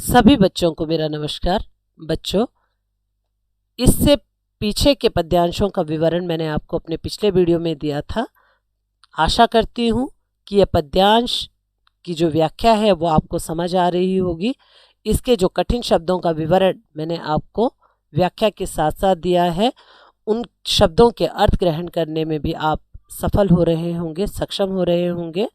सभी बच्चों को मेरा नमस्कार। बच्चों, इससे पीछे के पद्यांशों का विवरण मैंने आपको अपने पिछले वीडियो में दिया था। आशा करती हूँ कि यह पद्यांश की जो व्याख्या है वो आपको समझ आ रही होगी। इसके जो कठिन शब्दों का विवरण मैंने आपको व्याख्या के साथ साथ दिया है, उन शब्दों के अर्थ ग्रहण करने में भी आप सफल हो रहे होंगे, सक्षम हो रहे होंगे।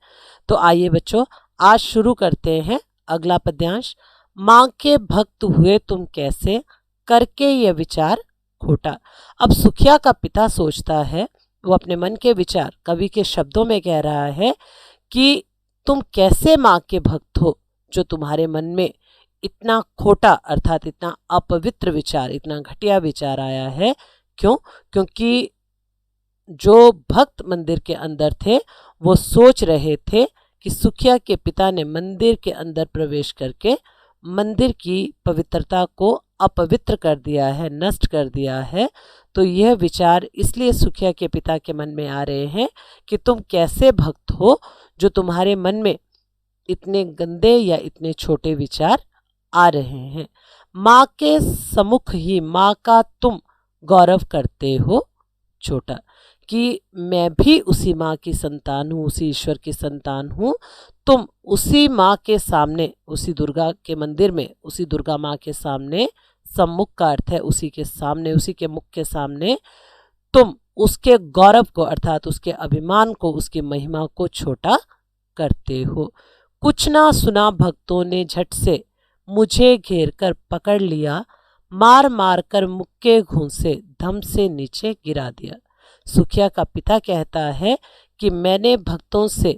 तो आइए बच्चों, आज शुरू करते हैं अगला पद्यांश। माँ के भक्त हुए तुम कैसे, करके ये विचार खोटा। अब सुखिया का पिता सोचता है, वो अपने मन के विचार कवि के शब्दों में कह रहा है कि तुम कैसे माँ के भक्त हो, जो तुम्हारे मन में इतना खोटा अर्थात इतना अपवित्र विचार, इतना घटिया विचार आया है। क्यों? क्योंकि जो भक्त मंदिर के अंदर थे वो सोच रहे थे कि सुखिया के पिता ने मंदिर के अंदर प्रवेश करके मंदिर की पवित्रता को अपवित्र कर दिया है, नष्ट कर दिया है। तो यह विचार इसलिए सुखिया के पिता के मन में आ रहे हैं कि तुम कैसे भक्त हो, जो तुम्हारे मन में इतने गंदे या इतने छोटे विचार आ रहे हैं। माँ के सम्मुख ही माँ का तुम गौरव करते हो छोटा, कि मैं भी उसी माँ की संतान हूँ, उसी ईश्वर की संतान हूँ। तुम उसी माँ के सामने, उसी दुर्गा के मंदिर में, उसी दुर्गा माँ के सामने, सम्मुख का अर्थ है उसी के सामने, उसी के मुख के सामने तुम उसके गौरव को अर्थात उसके अभिमान को, उसकी महिमा को छोटा करते हो। कुछ ना सुना भक्तों ने झट से मुझे घेर कर पकड़ लिया, मार मार कर मुक्के घूंसे धम से नीचे गिरा दिया। सुखिया का पिता कहता है कि मैंने भक्तों से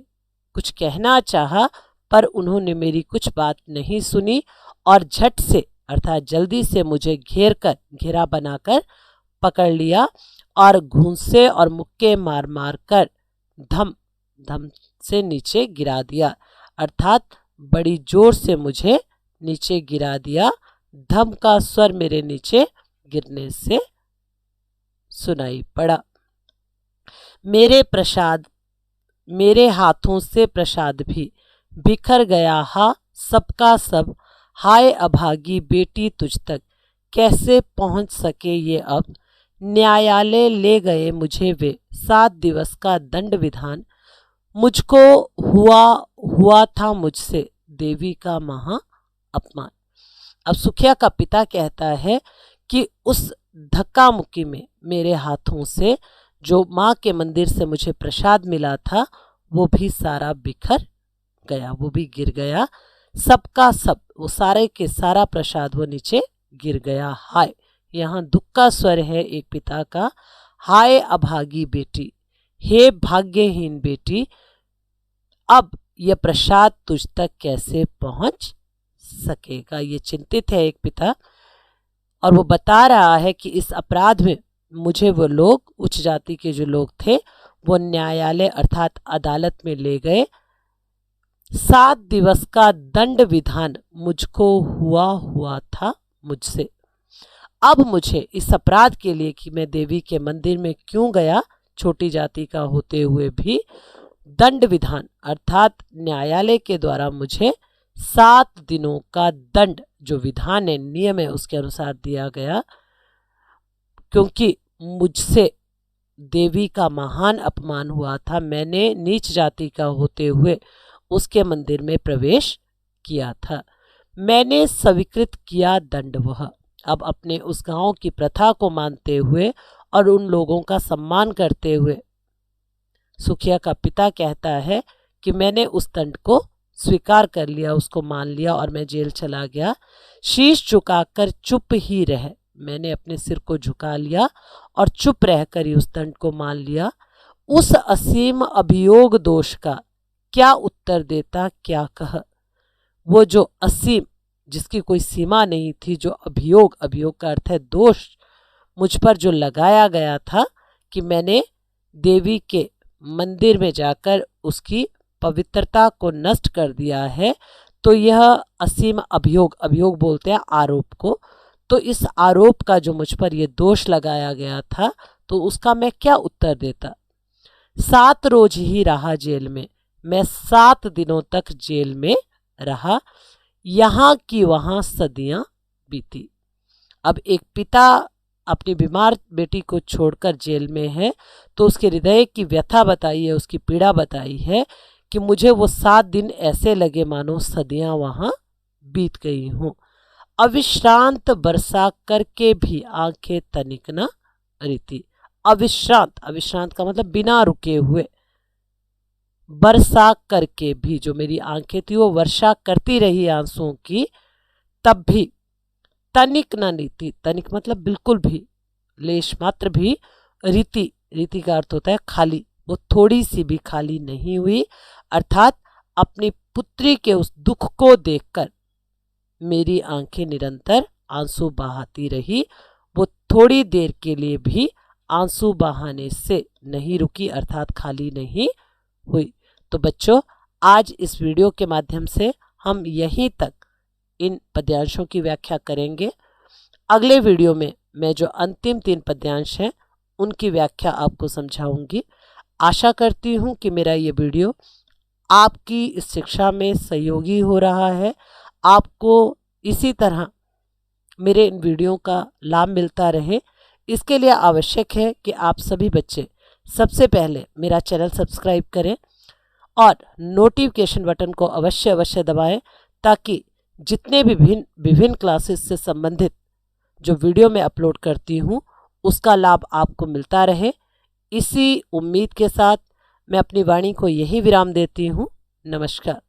कुछ कहना चाहा, पर उन्होंने मेरी कुछ बात नहीं सुनी और झट से अर्थात जल्दी से मुझे घेर कर, घेरा बनाकर पकड़ लिया और घूंसे और मुक्के मार मार कर धम धम से नीचे गिरा दिया, अर्थात बड़ी जोर से मुझे नीचे गिरा दिया। धम का स्वर मेरे नीचे गिरने से सुनाई पड़ा। मेरे प्रसाद, मेरे हाथों से प्रसाद भी बिखर गया हा, सबका सब हाय अभागी बेटी तुझ तक कैसे पहुंच सके ये अब। न्यायालय ले गए मुझे वे 7 दिवस का दंड विधान, मुझको हुआ था मुझसे देवी का महा अपमान। अब सुखिया का पिता कहता है कि उस धक्का मुक्की में मेरे हाथों से जो माँ के मंदिर से मुझे प्रसाद मिला था वो भी सारा बिखर गया, वो भी गिर गया। सबका सब, वो सारे के सारा प्रसाद वो नीचे गिर गया। हाय, यहाँ दुख का स्वर है एक पिता का। हाय अभागी बेटी, हे भाग्यहीन बेटी, अब यह प्रसाद तुझ तक कैसे पहुंच सकेगा। ये चिंतित है एक पिता और वो बता रहा है कि इस अपराध में मुझे वो लोग, उच्च जाति के जो लोग थे, वो न्यायालय अर्थात अदालत में ले गए। 7 दिवस का दंड विधान मुझको हुआ था मुझसे। अब मुझे इस अपराध के लिए कि मैं देवी के मंदिर में क्यों गया, छोटी जाति का होते हुए भी, दंड विधान अर्थात न्यायालय के द्वारा मुझे 7 दिनों का दंड, जो विधान है, नियम है, उसके अनुसार दिया गया, क्योंकि मुझसे देवी का महान अपमान हुआ था। मैंने नीच जाति का होते हुए उसके मंदिर में प्रवेश किया था। मैंने स्वीकृत किया दंड वह। अब अपने उस गांव की प्रथा को मानते हुए और उन लोगों का सम्मान करते हुए सुखिया का पिता कहता है कि मैंने उस दंड को स्वीकार कर लिया, उसको मान लिया और मैं जेल चला गया। शीश झुकाकर चुप ही रह, मैंने अपने सिर को झुका लिया और चुप रहकर ही उस दंड को मान लिया। उस असीम अभियोग दोष का क्या उत्तर देता, क्या कह। वो जो असीम, जिसकी कोई सीमा नहीं थी, जो अभियोग, अभियोग का अर्थ है दोष, मुझ पर जो लगाया गया था कि मैंने देवी के मंदिर में जाकर उसकी पवित्रता को नष्ट कर दिया है, तो यह असीम अभियोग, अभियोग बोलते हैं आरोप को, तो इस आरोप का जो मुझ पर यह दोष लगाया गया था, तो उसका मैं क्या उत्तर देता। 7 रोज ही रहा जेल में, मैं 7 दिनों तक जेल में रहा। यहाँ की वहाँ सदियां बीती। अब एक पिता अपनी बीमार बेटी को छोड़कर जेल में है तो उसके हृदय की व्यथा बताई है, उसकी पीड़ा बताई है कि मुझे वो 7 दिन ऐसे लगे मानो सदियां वहां बीत गई हों। अविश्रांत बरसा करके भी आंखें तनिक न रीति। अविश्रांत, अविश्रांत का मतलब बिना रुके हुए। बरसा करके भी, जो मेरी आंखें थी वो वर्षा करती रही आंसुओं की, तब भी तनिक न रीति। तनिक मतलब बिल्कुल भी, लेश मात्र भी। रीति, रीति का अर्थ होता है खाली, वो थोड़ी सी भी खाली नहीं हुई। अर्थात अपनी पुत्री के उस दुख को देखकर मेरी आंखें निरंतर आंसू बहाती रही, वो थोड़ी देर के लिए भी आंसू बहाने से नहीं रुकी, अर्थात खाली नहीं हुई। तो बच्चों, आज इस वीडियो के माध्यम से हम यहीं तक इन पद्यांशों की व्याख्या करेंगे। अगले वीडियो में मैं जो अंतिम 3 पद्यांश हैं उनकी व्याख्या आपको समझाऊंगी। आशा करती हूँ कि मेरा ये वीडियो आपकी इस शिक्षा में सहयोगी हो रहा है, आपको इसी तरह मेरे इन वीडियो का लाभ मिलता रहे। इसके लिए आवश्यक है कि आप सभी बच्चे सबसे पहले मेरा चैनल सब्सक्राइब करें और नोटिफिकेशन बटन को अवश्य दबाएं, ताकि जितने भी विभिन्न क्लासेस से संबंधित जो वीडियो मैं अपलोड करती हूँ उसका लाभ आपको मिलता रहे। इसी उम्मीद के साथ मैं अपनी वाणी को यहीं विराम देती हूँ। नमस्कार।